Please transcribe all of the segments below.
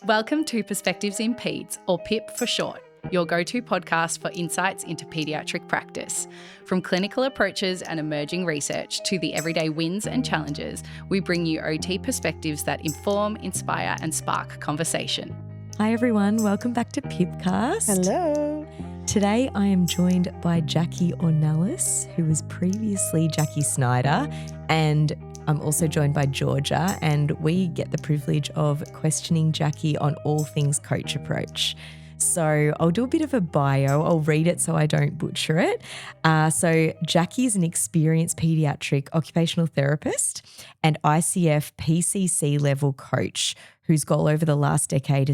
Welcome to Perspectives in Peds, or PIP for short, your go-to podcast for insights into paediatric practice. From clinical approaches and emerging research to the everyday wins and challenges, we bring you OT perspectives that inform, inspire and spark conversation. Hi everyone, welcome back to Pipcast. Hello. Today I am joined by Jacqui Ornellas, who was previously Jacqui Snider, and I'm also joined by Georgia, and we get the privilege of questioning Jacqui on all things coach approach. So I'll do a bit of a bio. I'll read it so I don't butcher it. So Jacqui is an experienced paediatric occupational therapist and ICF PCC-level coach whose goal over the last decade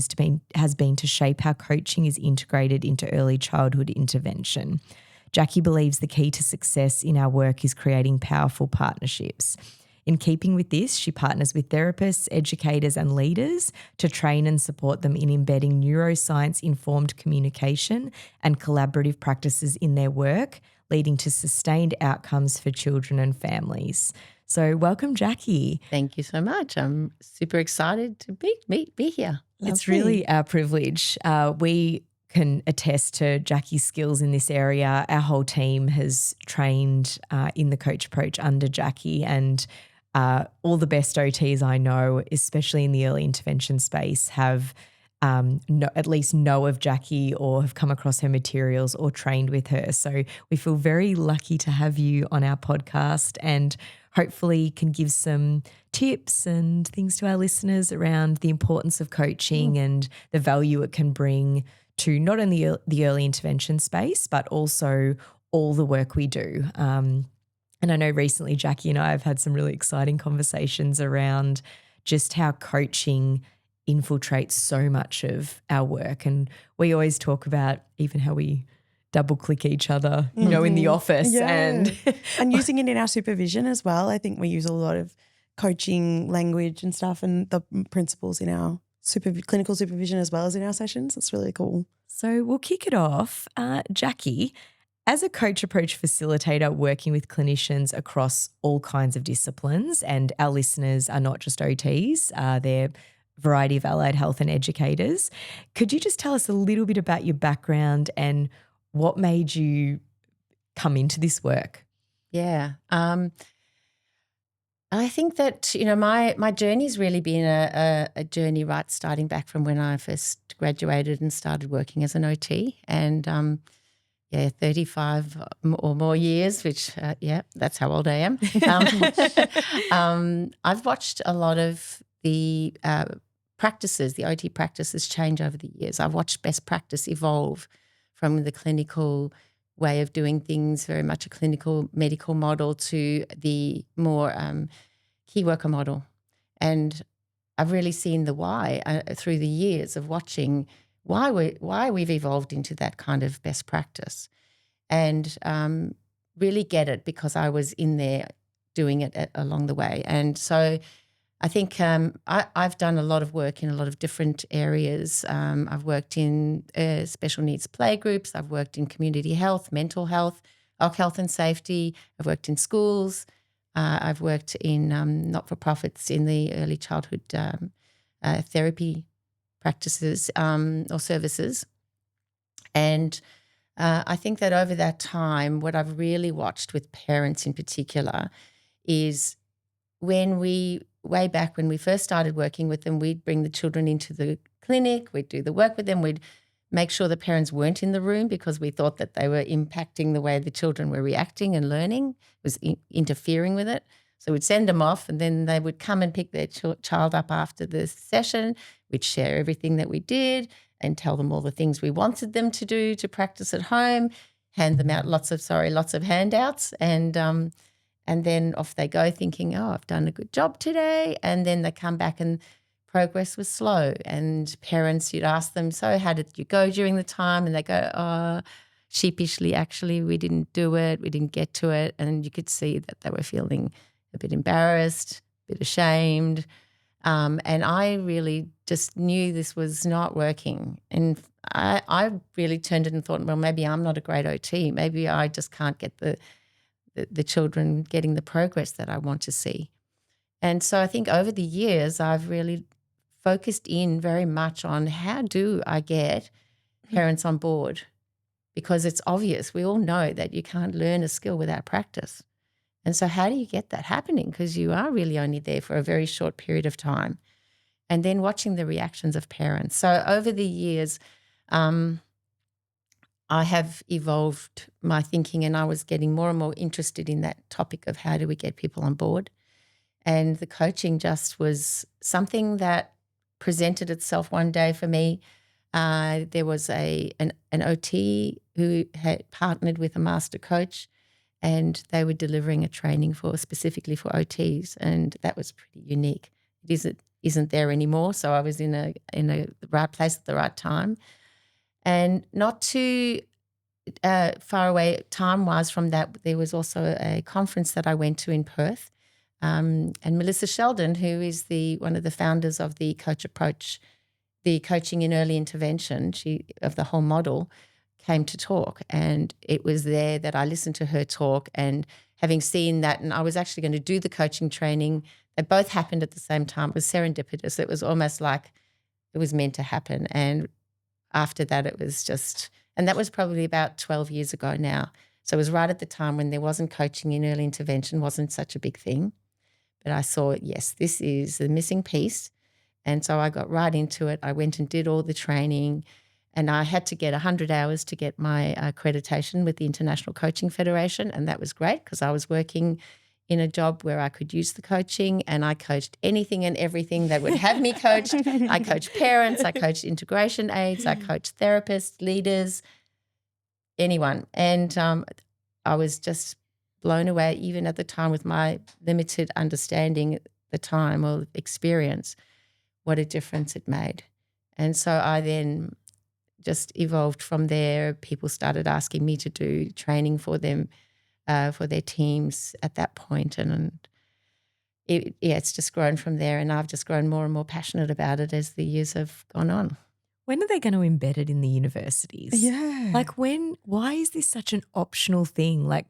has been to shape how coaching is integrated into early childhood intervention. Jacqui believes the key to success in our work is creating powerful partnerships. In keeping with this, she partners with therapists, educators and leaders to train and support them in embedding neuroscience-informed communication and collaborative practices in their work, leading to sustained outcomes for children and families. So welcome, Jacqui. Thank you so much. I'm super excited to be here. Lovely. It's really our privilege. We can attest to Jacqui's skills in this area. Our whole team has trained in the coach approach under Jacqui, and all the best OTs I know, especially in the early intervention space, have at least know of Jacqui or have come across her materials or trained with her. So we feel very lucky to have you on our podcast, and hopefully can give some tips and things to our listeners around the importance of coaching and the value it can bring to not only the early intervention space, but also all the work we do. And I know recently Jacqui and I have had some really exciting conversations around just how coaching infiltrates so much of our work. And we always talk about even how we double click each other, you know, in the office. Yeah. And using it in our supervision as well. I think we use a lot of coaching language and stuff and the principles in our clinical supervision as well as in our sessions. It's really cool. So we'll kick it off. Jacqui, as a coach approach facilitator working with clinicians across all kinds of disciplines, and our listeners are not just OTs, they're a variety of allied health and educators, could you just tell us a little bit about your background and what made you come into this work? Yeah. I think that, you know, my journey's really been a journey right starting back from when I first graduated and started working as an OT, and 35 or more years, which, that's how old I am. I've watched a lot of the practices, the OT practices change over the years. I've watched best practice evolve from the clinical way of doing things, very much a clinical medical model, to the more key worker model. And I've really seen the why through the years of watching why we've evolved into that kind of best practice, and really get it because I was in there doing it along the way. And so I think I've done a lot of work in a lot of different areas. I've worked in special needs playgroups. I've worked in community health, mental health, health and safety. I've worked in schools. I've worked in not-for-profits in the early childhood therapy practices or services. And I think that over that time, what I've really watched with parents in particular is way back when we first started working with them, we'd bring the children into the clinic, we'd do the work with them, we'd make sure the parents weren't in the room because we thought that they were impacting the way the children were reacting and learning, was interfering with it. So we'd send them off, and then they would come and pick their child up after the session. We'd share everything that we did and tell them all the things we wanted them to do to practice at home, hand them out lots of handouts, and then off they go thinking, oh, I've done a good job today. And then they come back and progress was slow. And parents, you'd ask them, so how did you go during the time? And they go, oh, sheepishly, actually, we didn't do it. We didn't get to it. And you could see that they were feeling a bit embarrassed, a bit ashamed. And I really just knew this was not working. And I really turned it and thought, well, maybe I'm not a great OT. Maybe I just can't get the children getting the progress that I want to see. And so I think over the years I've really focused in very much on how do I get parents on board, because it's obvious. We all know that you can't learn a skill without practice. And so how do you get that happening? Because you are really only there for a very short period of time. And then watching the reactions of parents. So over the years, I have evolved my thinking, and I was getting more and more interested in that topic of how do we get people on board. And the coaching just was something that presented itself one day for me. There was an OT who had partnered with a master coach, and they were delivering a training specifically for OTs, and that was pretty unique. It isn't there anymore. So I was in the right place at the right time. And not too far away time-wise from that, there was also a conference that I went to in Perth. And Melissa Sheldon, who is one of the founders of the Coach Approach, the coaching in early intervention of the whole model, came to talk. And it was there that I listened to her talk, and having seen that, and I was actually going to do the coaching training. They both happened at the same time. It was serendipitous. It was almost like it was meant to happen. And after that, it was just, and that was probably about 12 years ago now. So it was right at the time when there wasn't coaching in early intervention, wasn't such a big thing. But I saw, yes, this is the missing piece. And so I got right into it. I went and did all the training, and I had to get 100 hours to get my accreditation with the International Coaching Federation. And that was great because I was working in a job where I could use the coaching, and I coached anything and everything that would have me coached. I coached parents, I coached integration aides, I coached therapists, leaders, anyone. And I was just blown away, even at the time with my limited understanding at the time or experience, what a difference it made. And so I then just evolved from there. People started asking me to do training for them, for their teams at that point. And it's just grown from there, and I've just grown more and more passionate about it as the years have gone on. When are they going to embed it in the universities? Yeah. Like why is this such an optional thing? Like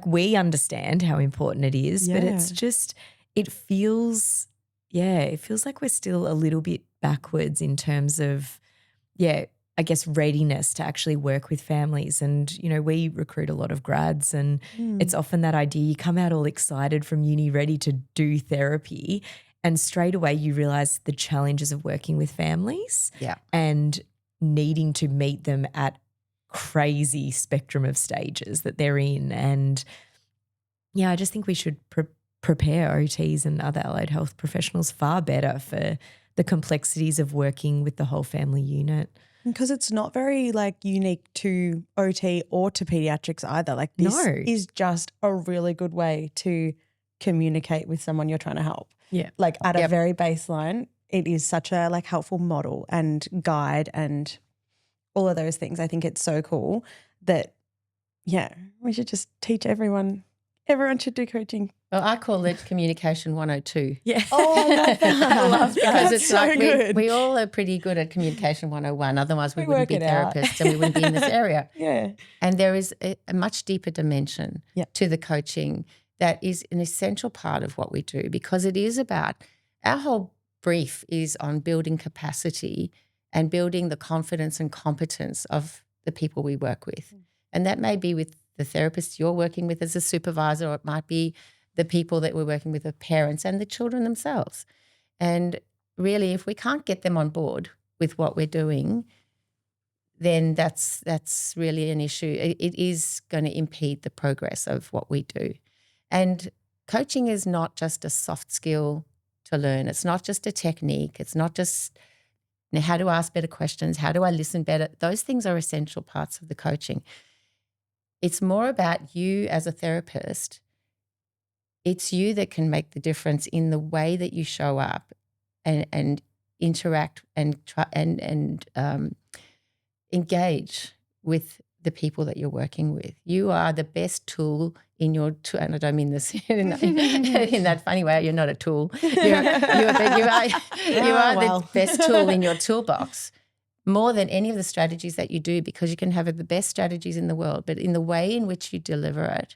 we understand how important it is, but it's just, it feels like we're still a little bit backwards in terms of, I guess, readiness to actually work with families. And, we recruit a lot of grads, and it's often that idea, you come out all excited from uni, ready to do therapy, and straight away you realise the challenges of working with families and needing to meet them at crazy spectrum of stages that they're in. And, I just think we should prepare OTs and other allied health professionals far better for the complexities of working with the whole family unit. Because it's not very unique to OT or to pediatrics either. This is just a really good way to communicate with someone you're trying to help. Yeah. At a very baseline, it is such a helpful model and guide and all of those things. I think it's so cool that, we should just teach everyone. Everyone should do coaching. Well, I call it Communication 102. Yeah. Oh, I love that. I love because That's it's so good. we all are pretty good at Communication 101. Otherwise, we wouldn't be work it out. therapists and we wouldn't be in this area. Yeah. And there is a much deeper dimension to the coaching that is an essential part of what we do, because it is about, our whole brief is on building capacity and building the confidence and competence of the people we work with. And that may be with the therapists you're working with as a supervisor, or it might be the people that we're working with, the parents and the children themselves. And really, if we can't get them on board with what we're doing, then that's really an issue. It is going to impede the progress of what we do. And coaching is not just a soft skill to learn. It's not just a technique. It's not just how to ask better questions, how do I listen better. Those things are essential parts of the coaching. It's more about you as a therapist. It's you that can make the difference in the way that you show up and interact and try and engage with the people that you're working with. You are the best tool in your and I don't mean this in that funny way. You're not a tool. You are the best tool in your toolbox, more than any of the strategies that you do, because you can have the best strategies in the world, but in the way in which you deliver it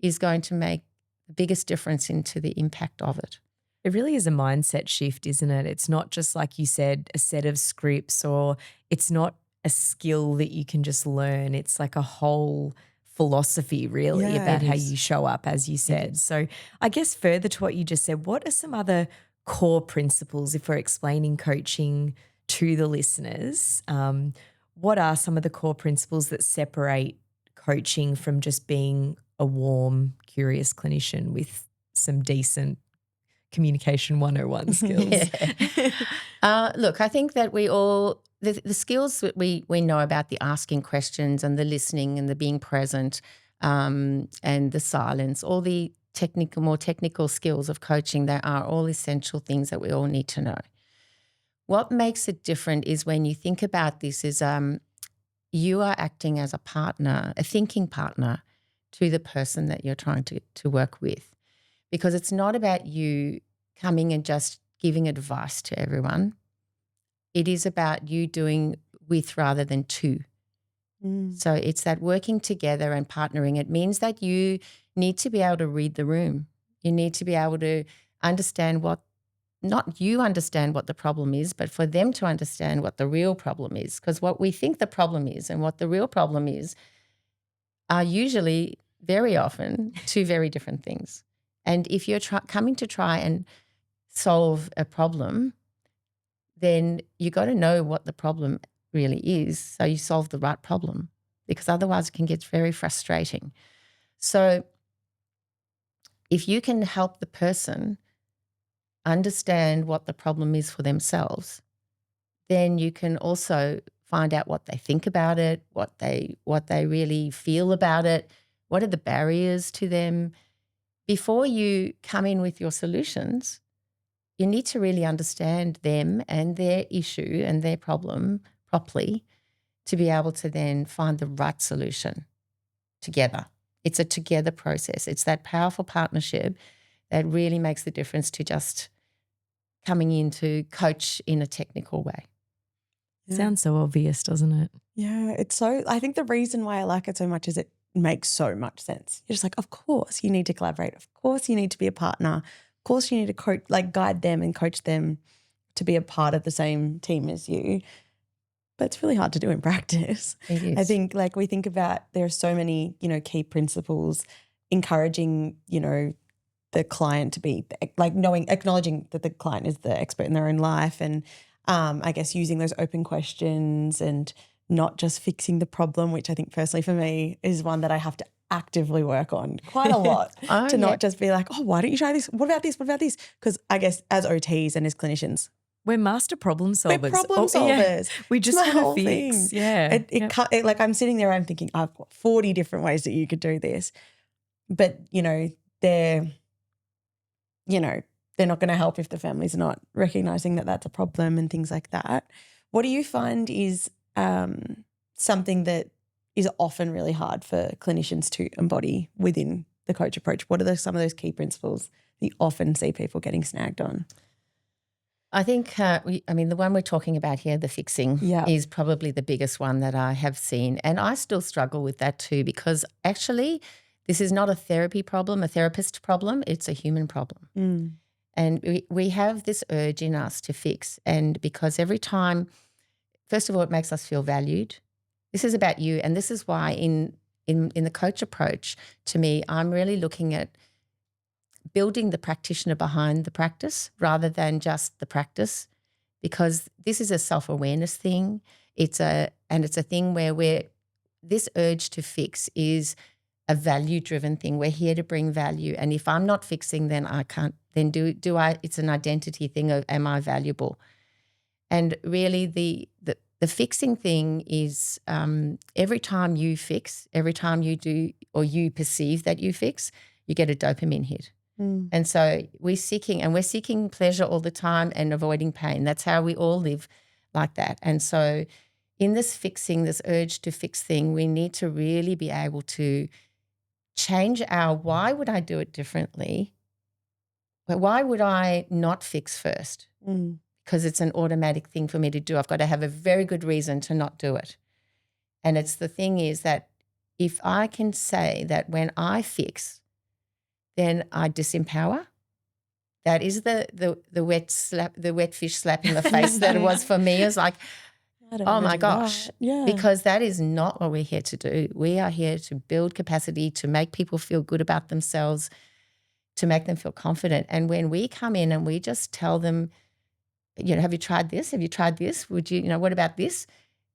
is going to make the biggest difference into the impact of it. It really is a mindset shift, isn't it? It's not just, like you said, a set of scripts, or it's not a skill that you can just learn. It's like a whole philosophy really Yeah, about it how is. you show up, as you said. So I guess further to what you just said, what are some other core principles if we're explaining coaching to the listeners? What are some of the core principles that separate coaching from just being a warm, curious clinician with some decent communication 101 skills? Look, I think that we all the skills that we know about, the asking questions and the listening and the being present, and the silence, all the more technical skills of coaching, they are all essential things that we all need to know. What makes it different is when you think about this is you are acting as a partner, a thinking partner to the person that you're trying to work with, because it's not about you coming and just giving advice to everyone. It is about you doing with rather than to. So it's that working together and partnering. It means that you need to be able to read the room. You need to be able to understand not you understand what the problem is, but for them to understand what the real problem is. Because what we think the problem is and what the real problem is are usually very often two very different things. And if you're coming to try and solve a problem, then you got to know what the problem really is, so you solve the right problem, because otherwise it can get very frustrating. So if you can help the person understand what the problem is for themselves, then you can also find out what they think about it, what they really feel about it, what are the barriers to them. Before you come in with your solutions, you need to really understand them and their issue and their problem properly to be able to then find the right solution together. It's a together process. It's that powerful partnership that really makes the difference to just coming in to coach in a technical way. Sounds so obvious, doesn't it? Yeah, I think the reason why I like it so much is it makes so much sense. You're just like, of course you need to collaborate. Of course you need to be a partner. Of course you need to coach, like guide them and coach them to be a part of the same team as you. But it's really hard to do in practice. It is. I think like we think about there are so many, key principles encouraging, the client to be like acknowledging that the client is the expert in their own life, and I guess using those open questions and not just fixing the problem, which I think personally for me is one that I have to actively work on quite a lot not just be like, oh, why don't you try this? What about this? What about this? Because I guess as OTs and as clinicians, we're master problem solvers. we're problem solvers. We just It's my want whole to fix. thing. Yeah. Like I'm sitting there, I'm thinking, I've got 40 different ways that you could do this. But, they're not going to help if the family's not recognizing that that's a problem and things like that. What do you find is something that is often really hard for clinicians to embody within the coach approach? What are some of those key principles that you often see people getting snagged on? I think, the one we're talking about here, the fixing, is probably the biggest one that I have seen. And I still struggle with that too, because actually this is not a therapy problem, a therapist problem, it's a human problem. And we have this urge in us to fix. And because every time, first of all, it makes us feel valued. This is about you. And this is why in the coach approach, to me, I'm really looking at building the practitioner behind the practice rather than just the practice, because this is a self-awareness thing. It's a thing where this urge to fix is a value-driven thing. We're here to bring value. And if I'm not fixing, then I can't, then do I, it's an identity thing of, am I valuable? And really the fixing thing is every time you fix, every time you do or you perceive that you fix, you get a dopamine hit. And so we're seeking pleasure all the time and avoiding pain. That's how we all live like that. And so in this fixing, this urge to fix thing, we need to really be able to change our why would I do it differently? But why would I not fix first? Because it's an automatic thing for me to do. I've got to have a very good reason to not do it. And it's the thing is that if I can say that when I fix, then I disempower, that is the wet fish slap in the face that it was for me. It was like, oh my gosh. Yeah. Because that is not what we're here to do. We are here to build capacity, to make people feel good about themselves, to make them feel confident. And when we come in and we just tell them, have you tried this? Have you tried this? Would you, what about this?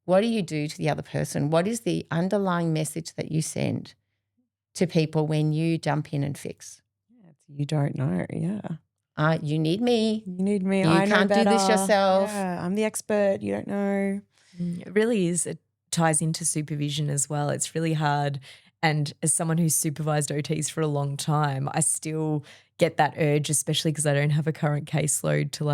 What do you do to the other person? What is the underlying message that you send to people when you jump in and fix? You don't know. Yeah. You need me. You need me. You I know can't do this better. yourself. Yeah, I'm the expert. You don't know. It really is. It ties into supervision as well. It's really hard. And as someone who's supervised OTs for a long time, I still get that urge, especially because I don't have a current caseload to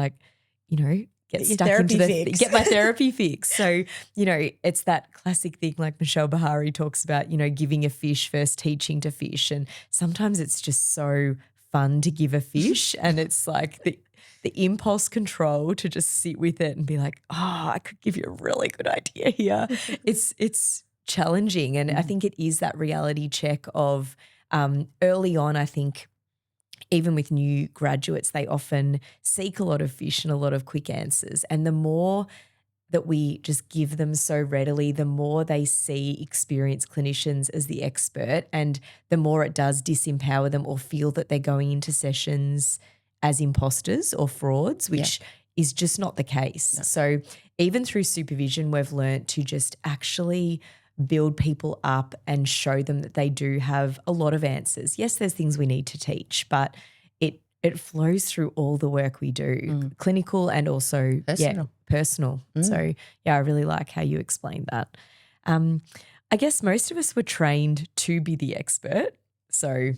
get stuck into get my therapy fix. So, it's that classic thing like Michelle Bahari talks about, giving a fish versus teaching to fish. And sometimes it's just so fun to give a fish and it's like the impulse control to just sit with it and be like, oh, I could give you a really good idea here. It's challenging. And I think it is that reality check of early on, I think, even with new graduates, they often seek a lot of fish and a lot of quick answers. And the more that we just give them so readily, the more they see experienced clinicians as the expert and the more it does disempower them or feel that they're going into sessions as imposters or frauds, which is just not the case. No. So even through supervision, we've learnt to just actually build people up and show them that they do have a lot of answers. Yes, there's things we need to teach, but it flows through all the work we do, clinical and also personal. So I really like how you explained that. I guess most of us were trained to be the expert. So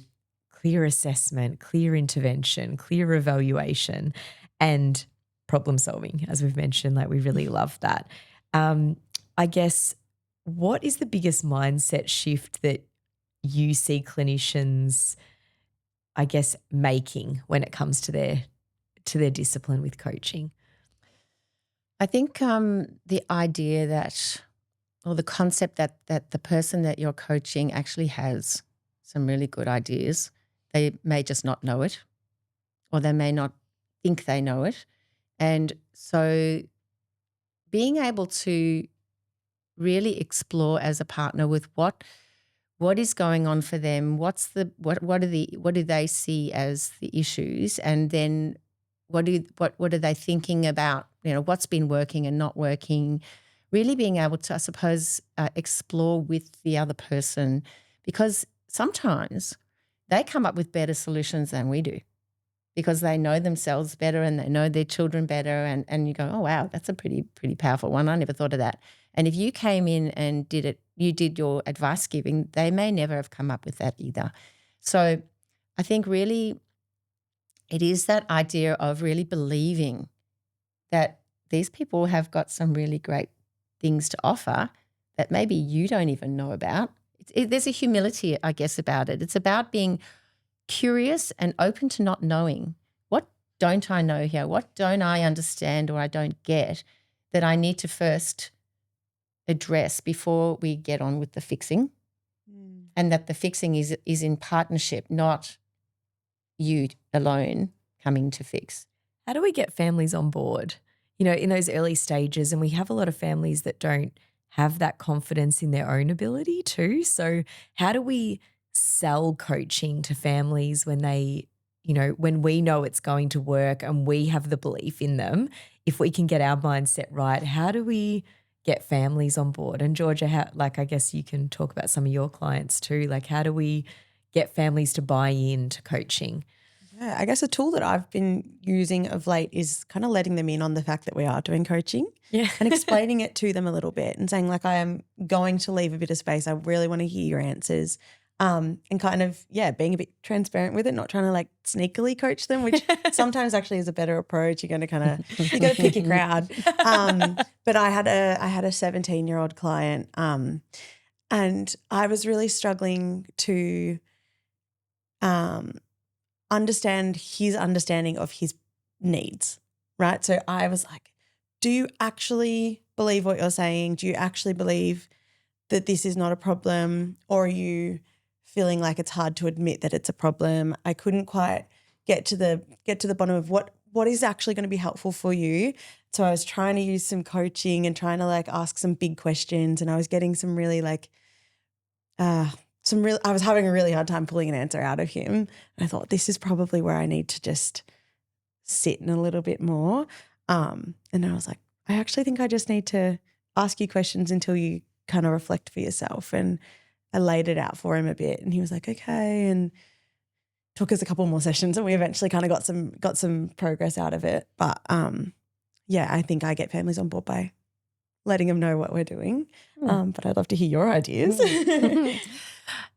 clear assessment, clear intervention, clear evaluation and problem solving, as we've mentioned, like we really love that. I guess what is the biggest mindset shift that you see clinicians, I guess, making when it comes to their discipline with coaching? I think the idea that, or the concept that the person that you're coaching actually has some really good ideas. They may just not know it, or they may not think they know it. And so being able to really explore as a partner with what is going on for them, what do they see as the issues, and then what are they thinking about, what's been working and not working, really being able to, I suppose, explore with the other person, because sometimes they come up with better solutions than we do because they know themselves better and they know their children better, and you go, oh wow, that's a pretty powerful one. I never thought of that. And if you came in and you did your advice giving, they may never have come up with that either. So I think really it is that idea of really believing that these people have got some really great things to offer that maybe you don't even know about. There's a humility, I guess, about it. It's about being curious and open to not knowing. What don't I know here? What don't I understand or I don't get that I need to first address before we get on with the fixing? And that the fixing is in partnership, not you alone coming to fix. How do we get families on board, in those early stages? And we have a lot of families that don't have that confidence in their own ability too. So how do we sell coaching to families when they, when we know it's going to work and we have the belief in them? If we can get our mindset right, how do we get families on board? And Georgia, I guess you can talk about some of your clients too. Like, how do we get families to buy into coaching? Yeah, I guess a tool that I've been using of late is kind of letting them in on the fact that we are doing coaching and explaining it to them a little bit and saying, I am going to leave a bit of space. I really want to hear your answers. And kind of, being a bit transparent with it, not trying to sneakily coach them, which sometimes actually is a better approach. You're going to you got to pick your crowd. But I had a 17-year-old client and I was really struggling to understand his understanding of his needs, right? So I was like, do you actually believe what you're saying? Do you actually believe that this is not a problem, or are you feeling like it's hard to admit that it's a problem? I couldn't quite get to the bottom of what is actually going to be helpful for you. So I was trying to use some coaching and trying to like ask some big questions, and I was getting some really like I was having a really hard time pulling an answer out of him. And I thought, this is probably where I need to just sit in a little bit more. And I was like, I actually think I just need to ask you questions until you kind of reflect for yourself. And I laid it out for him a bit, and he was like, okay. And took us a couple more sessions, and we eventually kind of got some progress out of it. But yeah, I think I get families on board by letting them know what we're doing. But I'd love to hear your ideas.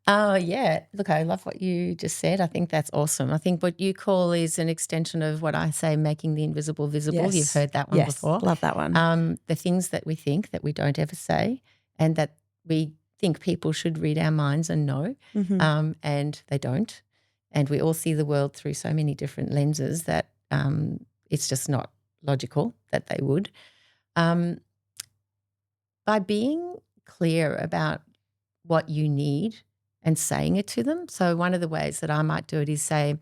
Yeah. Look, I love what you just said. I think that's awesome. I think what you call is an extension of what I say, making the invisible visible. Yes. You've heard that one before. Love that one. The things that we think that we don't ever say, and that we think people should read our minds and know, and they don't. And we all see the world through so many different lenses that it's just not logical that they would. By being clear about what you need and saying it to them. So one of the ways that I might do it is say,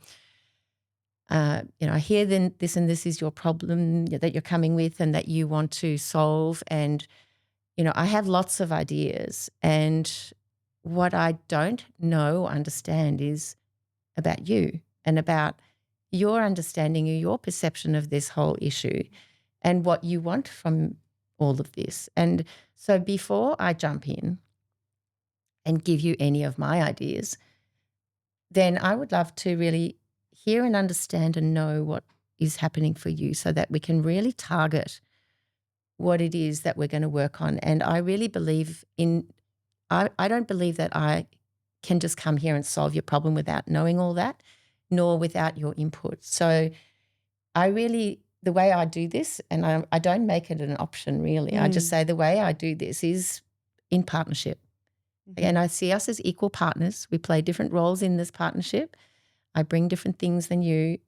I hear then this and this is your problem that you're coming with and that you want to solve. And, I have lots of ideas. And what I don't know or understand is about you and about your understanding or your perception of this whole issue and what you want from all of this. And so before I jump in and give you any of my ideas, then I would love to really hear and understand and know what is happening for you so that we can really target what it is that we're going to work on. And I really believe I don't believe that I can just come here and solve your problem without knowing all that, nor without your input. So the way I do this, and I don't make it an option really. I just say the way I do this is in partnership. And I see us as equal partners. We play different roles in this partnership. I bring different things than you,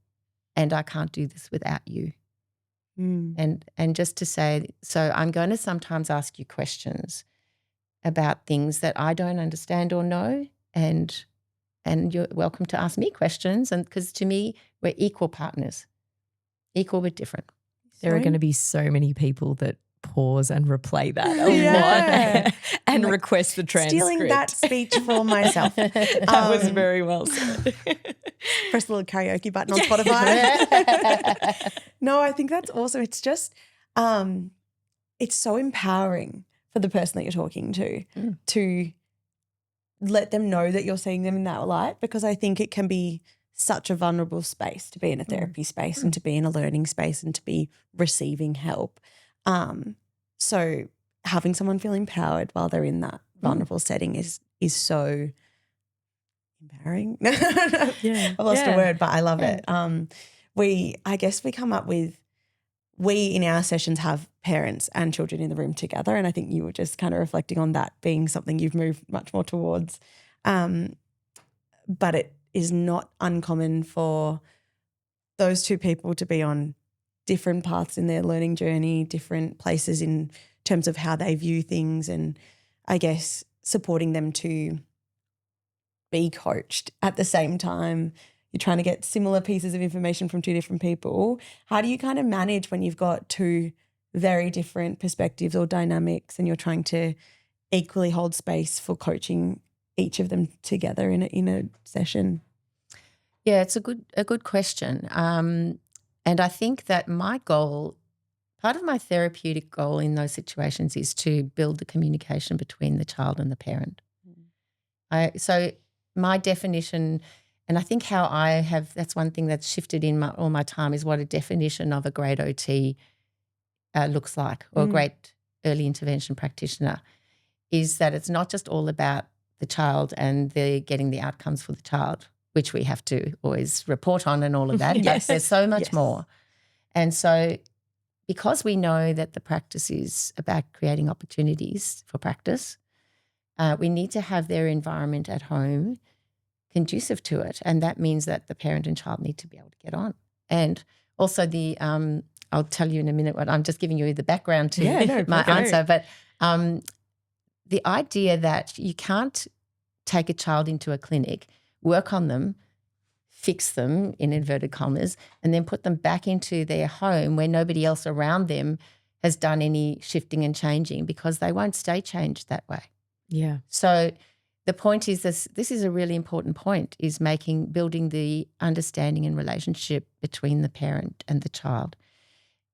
and I can't do this without you. And just to say, so I'm going to sometimes ask you questions about things that I don't understand or know, and you're welcome to ask me questions. And because to me, we're equal partners, equal but different. There are going to be so many people that pause and replay that a lot and like request the transcript. Stealing that speech for myself. That was very well said. Press the little karaoke button on Spotify. No, I think that's awesome. It's just, it's so empowering for the person that you're talking to let them know that you're seeing them in that light, because I think it can be such a vulnerable space to be in a therapy space and to be in a learning space and to be receiving help. So having someone feel empowered while they're in that vulnerable setting is so empowering. I've lost a word, but I love it. I guess we come up with, we in our sessions have parents and children in the room together, and I think you were just kind of reflecting on that being something you've moved much more towards. But it is not uncommon for those two people to be on different paths in their learning journey, different places in terms of how they view things, and I guess supporting them to be coached at the same time. You're trying to get similar pieces of information from two different people. How do you kind of manage when you've got two very different perspectives or dynamics and you're trying to equally hold space for coaching each of them together in a session? Yeah, it's a good question. And I think that my goal, part of my therapeutic goal in those situations is to build the communication between the child and the parent. So my definition, and I think how I have, that's one thing that's shifted in all my time, is what a definition of a great OT looks like, or a great early intervention practitioner, is that it's not just all about the child and getting the outcomes for the child, which we have to always report on and all of that. But there's so much more. And so because we know that the practice is about creating opportunities for practice, we need to have their environment at home conducive to it. And that means that the parent and child need to be able to get on. And also I'll tell you in a minute what, I'm just giving you the background to my answer. But the idea that you can't take a child into a clinic, work on them, fix them in inverted commas and then put them back into their home where nobody else around them has done any shifting and changing, because they won't stay changed that way. Yeah. So the point is this is a really important point, is building the understanding and relationship between the parent and the child.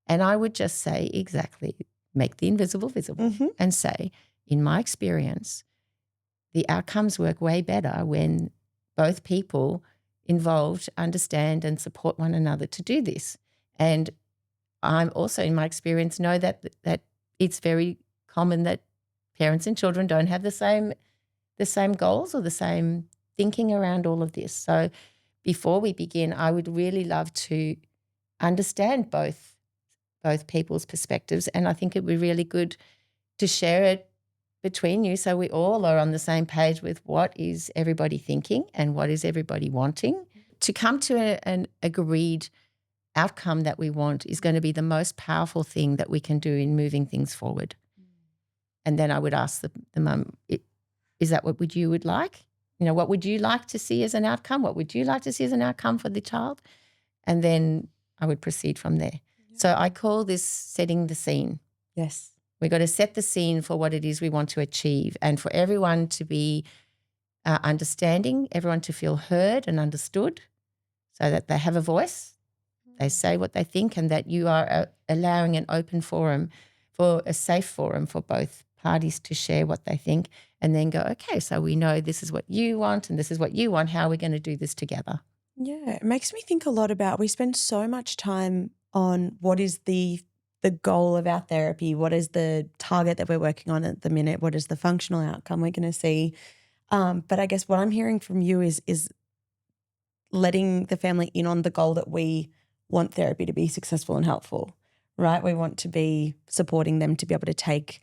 And I would just say exactly, make the invisible visible and say, in my experience, the outcomes work way better when both people involved understand and support one another to do this. And I'm also, in my experience, know that it's very common that parents and children don't have the same goals or the same thinking around all of this. So before we begin, I would really love to understand both people's perspectives, and I think it would be really good to share it between you so we all are on the same page with what is everybody thinking and what is everybody wanting. To come to an agreed outcome that we want is going to be the most powerful thing that we can do in moving things forward. And then I would ask the mum, is that what you would like? You know, what would you like to see as an outcome? What would you like to see as an outcome for the child? And then I would proceed from there. So I call this setting the scene. Yes. We've got to set the scene for what it is we want to achieve, and for everyone to be understanding, everyone to feel heard and understood, so that they have a voice, they say what they think, and that you are allowing an open forum, for a safe forum for both parties to share what they think, and then go, okay, so we know this is what you want and this is what you want. How are we going to do this together? Yeah, it makes me think a lot about, we spend so much time on what is the goal of our therapy, what is the target that we're working on at the minute, what is the functional outcome we're going to see. But I guess what I'm hearing from you is letting the family in on the goal that we want therapy to be successful and helpful, right? We want to be supporting them to be able to take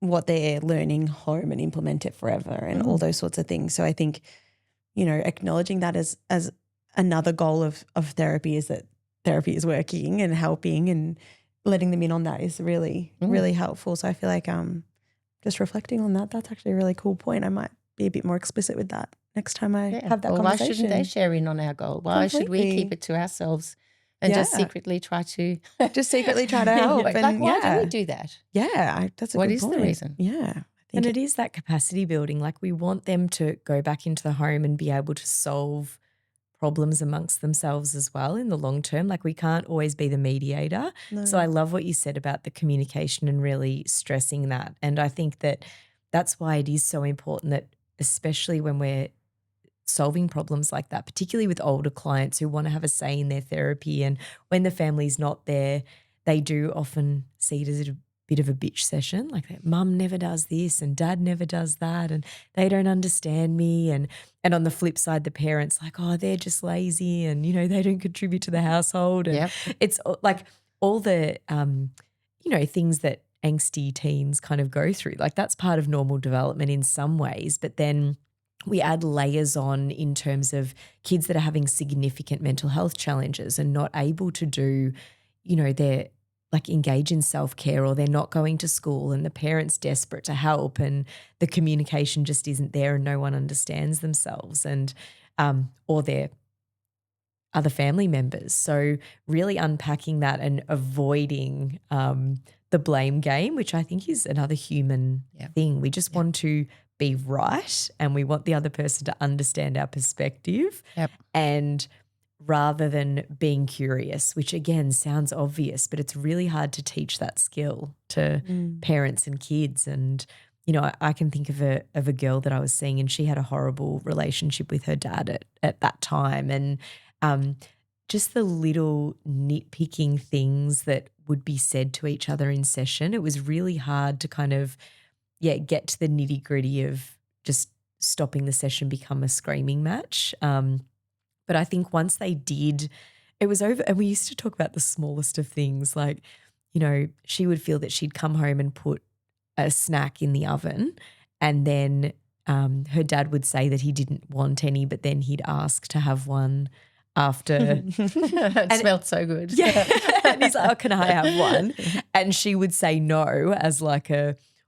what they're learning home and implement it forever and all those sorts of things. So I think, you know, acknowledging that as another goal of therapy is that therapy is working and helping, and letting them in on that is really, really helpful. So I feel like just reflecting on that, that's actually a really cool point. I might be a bit more explicit with that next time I have that conversation. Why shouldn't they share in on our goal? Why should we keep it to ourselves and just secretly try to help? And why do we do that? Yeah, that's a good point. What is the reason? Yeah. And it is that capacity building. Like, we want them to go back into the home and be able to solve problems amongst themselves as well in the long term. Like, we can't always be the mediator. No. So I love what you said about the communication and really stressing that. And I think that that's why it is so important that, especially when we're solving problems like that, particularly with older clients who want to have a say in their therapy, and when the family's not there, they do often see it as a bit of a bitch session, like mum never does this and dad never does that and they don't understand me, and on the flip side, the parents like, oh, they're just lazy and, you know, they don't contribute to the household, and it's like all the things that angsty teens kind of go through. Like, that's part of normal development in some ways, but then we add layers on in terms of kids that are having significant mental health challenges and not able to do, you know, their engage in self-care, or they're not going to school and the parent's desperate to help and the communication just isn't there and no one understands themselves, and or their other family members. So really unpacking that and avoiding the blame game, which I think is another human thing. We just want to be right, and we want the other person to understand our perspective. And rather than being curious, which again sounds obvious, but it's really hard to teach that skill to parents and kids. And, you know, I can think of a girl that I was seeing, and she had a horrible relationship with her dad at that time. And just the little nitpicking things that would be said to each other in session, it was really hard to kind of, get to the nitty gritty of just stopping the session become a screaming match. But I think once they did, it was over. And we used to talk about the smallest of things. Like, you know, she would feel that she'd come home and put a snack in the oven, and then her dad would say that he didn't want any, but then he'd ask to have one after. It smelled so good. Yeah. And he's like, oh, can I have one? And she would say no as like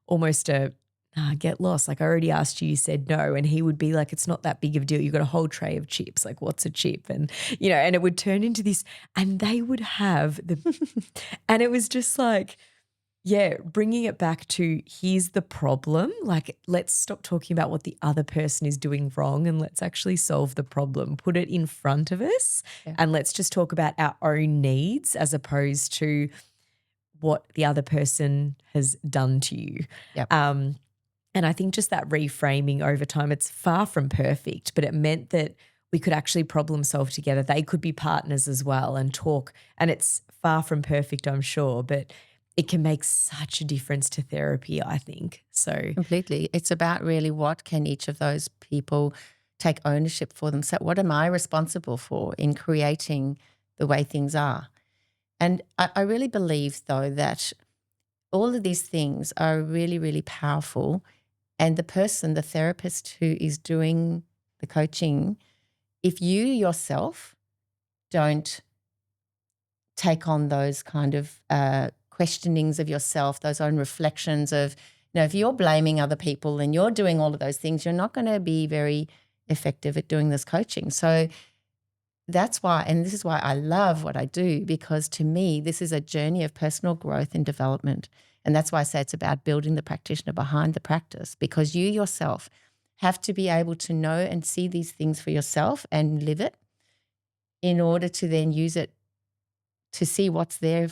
almost a nah, get lost. Like I already asked you, you said no. And he would be like, it's not that big of a deal. You've got a whole tray of chips. Like what's a chip? And, and it would turn into this and they would have and it was just like, yeah, bringing it back to here's the problem. Like let's stop talking about what the other person is doing wrong and let's actually solve the problem. Put it in front of us and let's just talk about our own needs as opposed to what the other person has done to you. Yep. And I think just that reframing over time, it's far from perfect, but it meant that we could actually problem solve together. They could be partners as well and talk. And it's far from perfect, I'm sure, but it can make such a difference to therapy, I think. So completely. It's about really what can each of those people take ownership for themselves. What am I responsible for in creating the way things are? And I really believe, though, that all of these things are really, really powerful. And the person, the therapist who is doing the coaching, if you yourself don't take on those kind of questionings of yourself, those own reflections of, if you're blaming other people and you're doing all of those things, you're not going to be very effective at doing this coaching. So that's why, and this is why I love what I do, because to me, this is a journey of personal growth and development. And that's why I say it's about building the practitioner behind the practice, because you yourself have to be able to know and see these things for yourself and live it in order to then use it to see what's there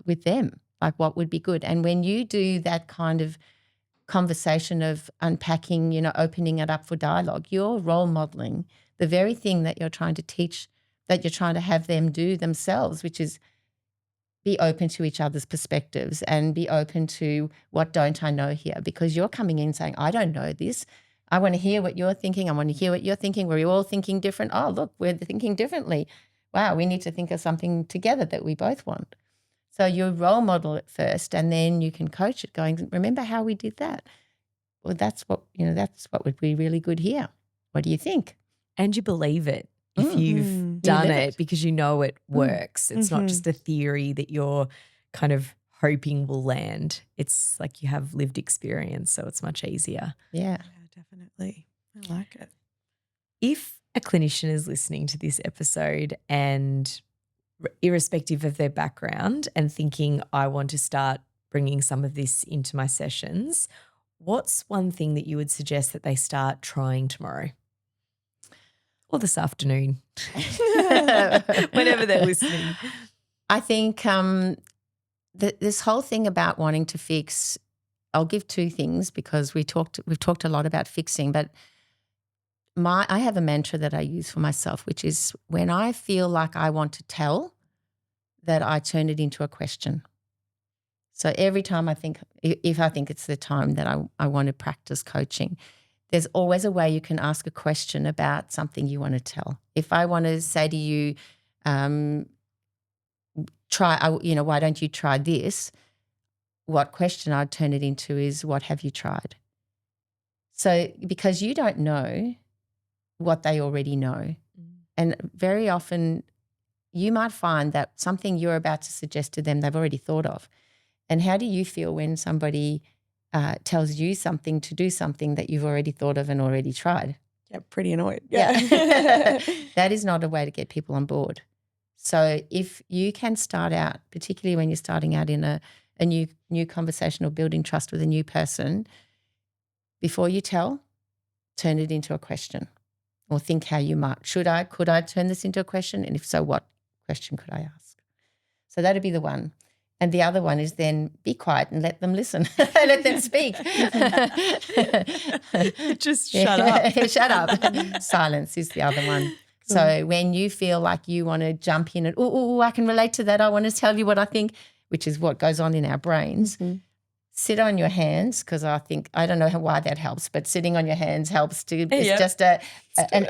with them, like what would be good. And when you do that kind of conversation of unpacking, opening it up for dialogue, you're role modeling the very thing that you're trying to teach, that you're trying to have them do themselves, which is be open to each other's perspectives and be open to what don't I know here, because you're coming in saying, I don't know this. I want to hear what you're thinking. I want to hear what you're thinking. We're all thinking different. Oh, look, we're thinking differently. Wow, we need to think of something together that we both want. So you role model it first and then you can coach it going, remember how we did that? Well, that's what would be really good here. What do you think? And you believe it. If you've done it because you know it works. It's not just a theory that you're kind of hoping will land. It's like you have lived experience, so it's much easier. Yeah, definitely. I like it. If a clinician is listening to this episode and irrespective of their background and thinking, I want to start bringing some of this into my sessions, what's one thing that you would suggest that they start trying tomorrow? Or this afternoon, whenever they're listening. I think this whole thing about wanting to fix, I'll give two things because we've talked a lot about fixing, but I have a mantra that I use for myself, which is when I feel like I want to tell, that I turn it into a question. So every time if I think it's the time that I want to practice coaching, there's always a way you can ask a question about something you want to tell. If I want to say to you, why don't you try this? What question I'd turn it into is, what have you tried? So because you don't know what they already know. And very often you might find that something you're about to suggest to them, they've already thought of. And how do you feel when somebody tells you something to do something that you've already thought of and already tried? Yeah, pretty annoyed. Yeah. That is not a way to get people on board. So if you can start out, particularly when you're starting out in a new conversation or building trust with a new person, before you tell, turn it into a question or think how you might. Could I turn this into a question? And if so, what question could I ask? So that'd be the one. And the other one is then be quiet and let them listen. Let them speak. Just shut up. Shut up. Silence is the other one. So when you feel like you want to jump in and, I can relate to that. I want to tell you what I think, which is what goes on in our brains. Mm-hmm. Sit on your hands, because I don't know why that helps, but sitting on your hands helps too. It's just an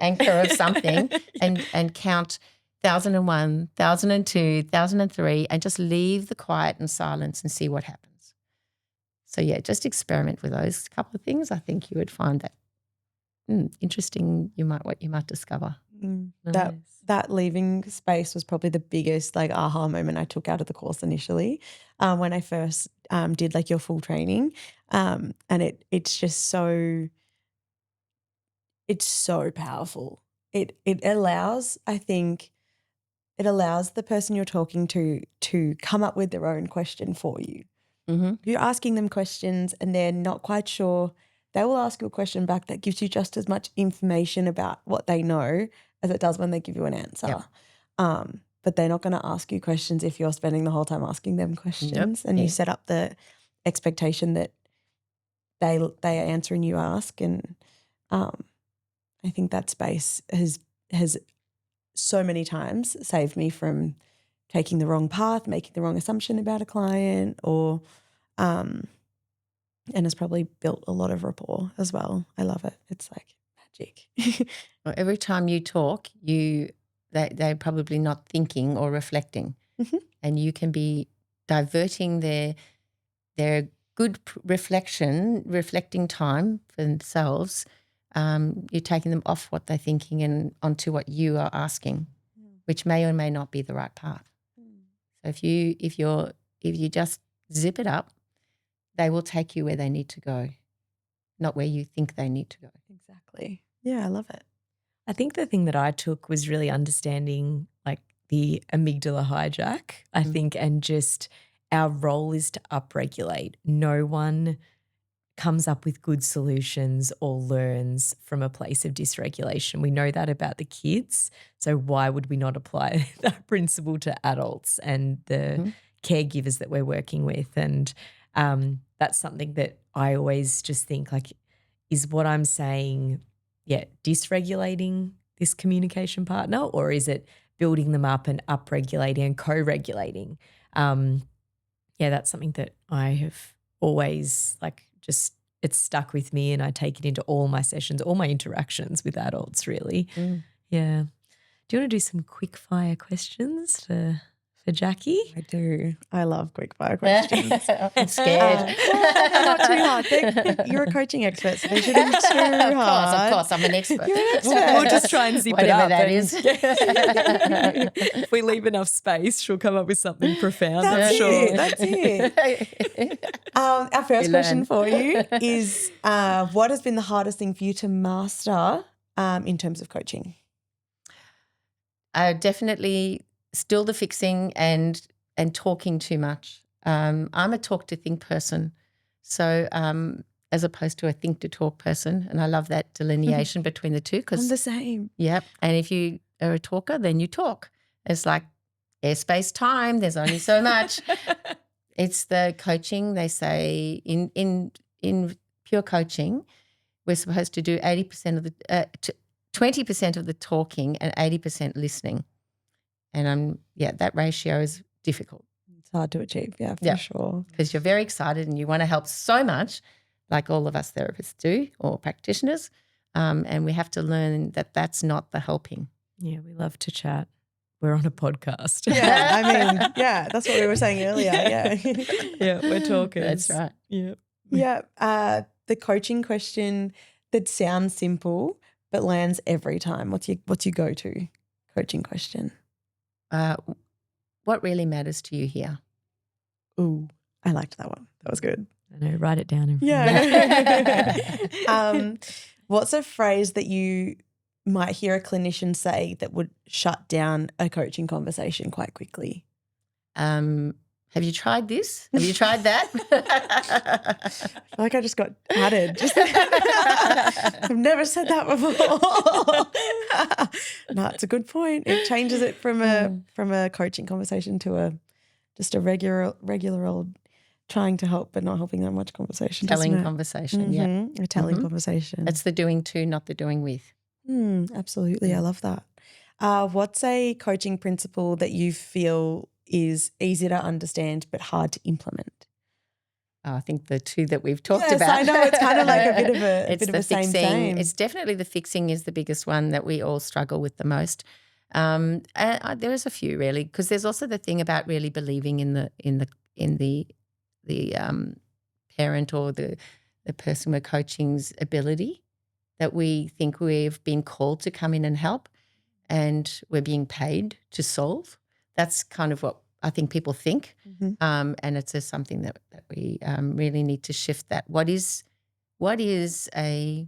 anchor of something and count 1001, 1002, 1003 and just leave the quiet and silence and see what happens. So, yeah, just experiment with those couple of things. I think you would find that interesting, what you might discover. That leaving space was probably the biggest like aha moment I took out of the course initially, when I first did like your full training, and it's just so powerful. It allows, I think, it allows the person you're talking to come up with their own question for you. Mm-hmm. You're asking them questions and they're not quite sure. They will ask you a question back that gives you just as much information about what they know as it does when they give you an answer. Yep. But they're not going to ask you questions if you're spending the whole time asking them questions, and you set up the expectation that they are answering you ask. And I think that space has so many times saved me from taking the wrong path, making the wrong assumption about a client, or and has probably built a lot of rapport as well. I love it. It's like magic. Well, every time you talk, they're probably not thinking or reflecting, and you can be diverting their good reflecting time for themselves. You're taking them off what they're thinking and onto what you are asking, which may or may not be the right path. So if you just zip it up, they will take you where they need to go, not where you think they need to go. Exactly. Yeah, I love it. I think the thing that I took was really understanding like the amygdala hijack, I think, and just our role is to upregulate. No one comes up with good solutions or learns from a place of dysregulation. We know that about the kids. So why would we not apply that principle to adults and the caregivers that we're working with? And that's something that I always just think like, is what I'm saying, dysregulating this communication partner, or is it building them up and upregulating and co-regulating? That's something that I have always it's stuck with me, and I take it into all my sessions, all my interactions with adults really. Yeah. Do you want to do some quick fire questions for Jacqui? I do. I love quick fire questions. I'm scared. Not too hard. You're a coaching expert, so they shouldn't be too hard. Of course, I'm an expert. You're an expert. We'll just try and zip Whatever it up. that is. If we leave enough space, she'll come up with something profound. That's I'm sure. That's it. Our first question for you is, what has been the hardest thing for you to master in terms of coaching? Definitely still the fixing and talking too much. I'm a talk to think person, so as opposed to a think to talk person, and I love that delineation between the two. I'm the same. Yep. And if you are a talker, then you talk. It's like airspace time. There's only so much. It's the coaching. They say in pure coaching, we're supposed to do 80% of the 20% of the talking and 80% listening. And that ratio is difficult. It's hard to achieve, for sure. Because you're very excited and you want to help so much, like all of us therapists do or practitioners, and we have to learn that that's not the helping. Yeah, we love to chat. We're on a podcast. Yeah, I mean, that's what we were saying earlier. Yeah, we're talking. That's right. Yeah. The coaching question that sounds simple but lands every time. What's your go-to coaching question? What really matters to you here? Ooh, I liked that one. That was good. I know, write it down. What's a phrase that you might hear a clinician say that would shut down a coaching conversation quite quickly? Have you tried this? Have you tried that? I feel like I just got added. I've never said that before. No, it's a good point. It changes it from a coaching conversation to just a regular old trying to help but not helping that much conversation. Telling conversation, A telling conversation. It's the doing to, not the doing with. Absolutely. I love that. What's a coaching principle that you feel is easy to understand but hard to implement? I think the two that we've talked about. I know it's kind of like a bit of a fixing. same. It's definitely the fixing is the biggest one that we all struggle with the most. And there is a few really, because there's also the thing about really believing in the parent or the person we're coaching's ability, that we think we've been called to come in and help. and we're being paid to solve. That's kind of what I think people think. And it's just something that we really need to shift that. What is a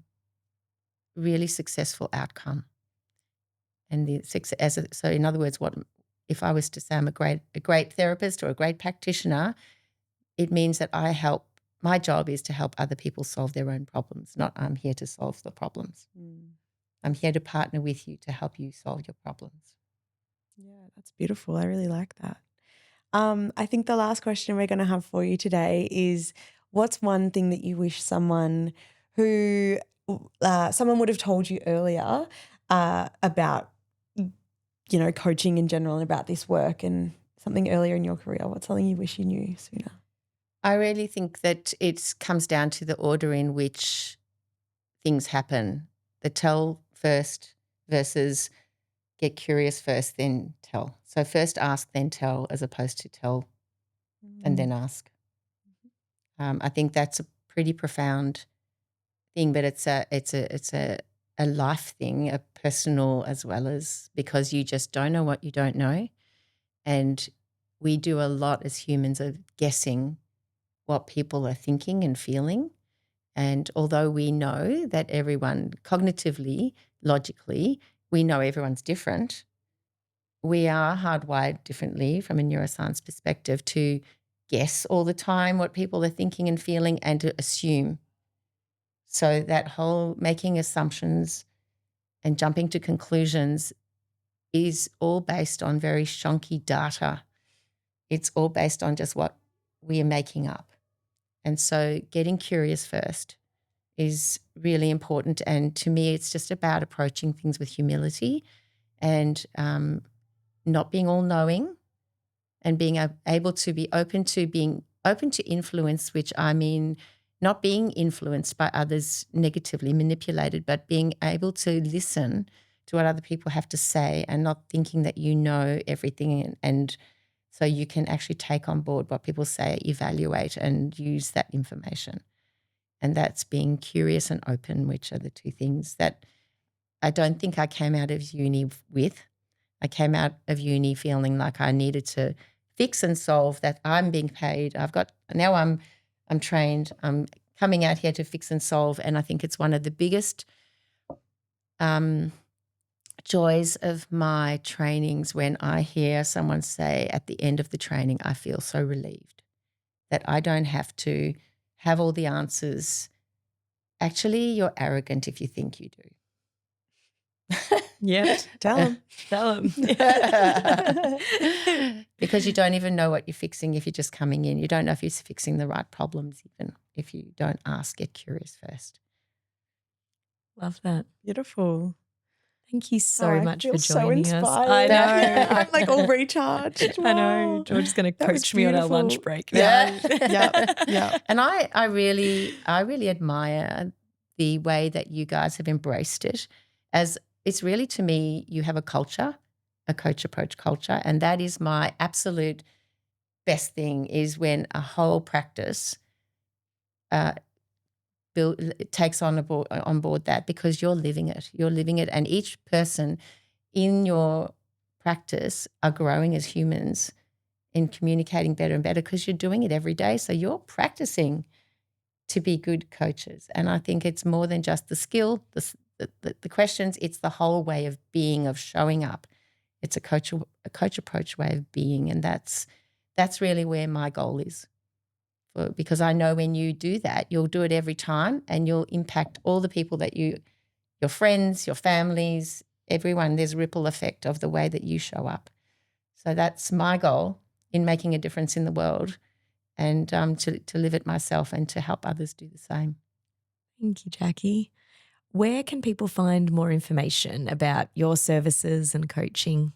really successful outcome? And the success, so in other words, what if I was to say I'm a great therapist or a great practitioner, it means that my job is to help other people solve their own problems, not I'm here to solve the problems. I'm here to partner with you to help you solve your problems. Yeah, that's beautiful. I really like that. I think the last question we're going to have for you today is, what's one thing that you wish someone would have told you earlier about, coaching in general and about this work, and something earlier in your career? What's something you wish you knew sooner? I really think that it comes down to the order in which things happen. The tell first versus get curious first, then tell. So first ask, then tell, as opposed to tell and then ask. I think that's a pretty profound thing, but it's a life thing, a personal as well as, because you just don't know what you don't know. And we do a lot as humans of guessing what people are thinking and feeling. And although we know that everyone cognitively, logically, we know everyone's different, we are hardwired differently from a neuroscience perspective to guess all the time what people are thinking and feeling and to assume. So that whole making assumptions and jumping to conclusions is all based on very shonky data. It's all based on just what we are making up. And so getting curious first is really important. And to me, it's just about approaching things with humility and not being all-knowing, and being able to be open to influence, which I mean not being influenced by others negatively, manipulated, but being able to listen to what other people have to say and not thinking that you know everything, and so you can actually take on board what people say, evaluate and use that information. And that's being curious and open, which are the two things that I don't think I came out of uni with. I came out of uni feeling like I needed to fix and solve, that I'm being paid. Now I'm trained. I'm coming out here to fix and solve. And I think it's one of the biggest joys of my trainings when I hear someone say at the end of the training, I feel so relieved that I don't have to have all the answers. Actually, you're arrogant if you think you do. Yeah, tell them. Tell them. Because you don't even know what you're fixing if you're just coming in. You don't know if you're fixing the right problems even if you don't ask, get curious first. Love that. Beautiful. Thank you so much for so joining us. inspired. I know. Yeah, I'm like all recharged. I know. George is going to coach me on our lunch break. Yeah. Yeah. And I really admire the way that you guys have embraced it, as it's really, to me, you have a culture, a coach approach culture, and that is my absolute best thing, is when a whole practice takes on board that, because you're living it. You're living it, and each person in your practice are growing as humans in communicating better and better because you're doing it every day. So you're practicing to be good coaches. And I think it's more than just the skill, the questions, it's the whole way of being, of showing up. It's a coach approach way of being, and that's really where my goal is. Because I know when you do that, you'll do it every time, and you'll impact all the people that your friends, your families, everyone. There's a ripple effect of the way that you show up. So that's my goal in making a difference in the world, and to live it myself and to help others do the same. Thank you, Jacqui. Where can people find more information about your services and coaching?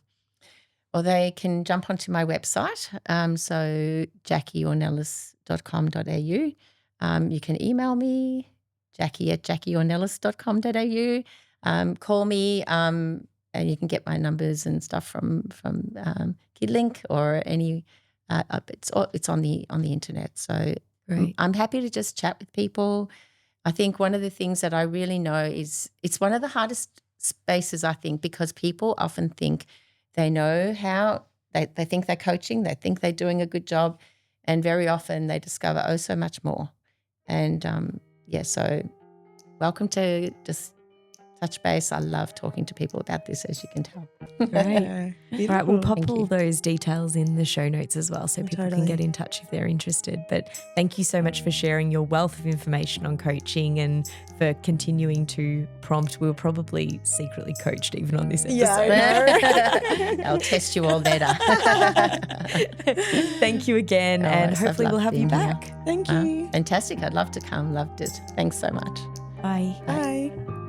Or they can jump onto my website, so jacquiornellas.com.au. You can email me, jacqui@jacquiornellas.com.au. Call me, and you can get my numbers and stuff from KidLink or any. It's on the internet. So Great. I'm happy to just chat with people. I think one of the things that I really know is it's one of the hardest spaces, I think, because people often think they know how, they think they're coaching, they think they're doing a good job, and very often they discover, oh, so much more. And so welcome to just touch base. I love talking to people about this, as you can tell. Great. Right, we'll pop Thank all you. those details in the show notes as well, so people can get in touch if they're interested. But thank you so much for sharing your wealth of information on coaching and for continuing to prompt. We were probably secretly coached even on this episode. Yeah, I'll test you all better. Thank you again, and hopefully we'll have you back. Thank you. Fantastic. I'd love to come. Loved it. Thanks so much. Bye. Bye.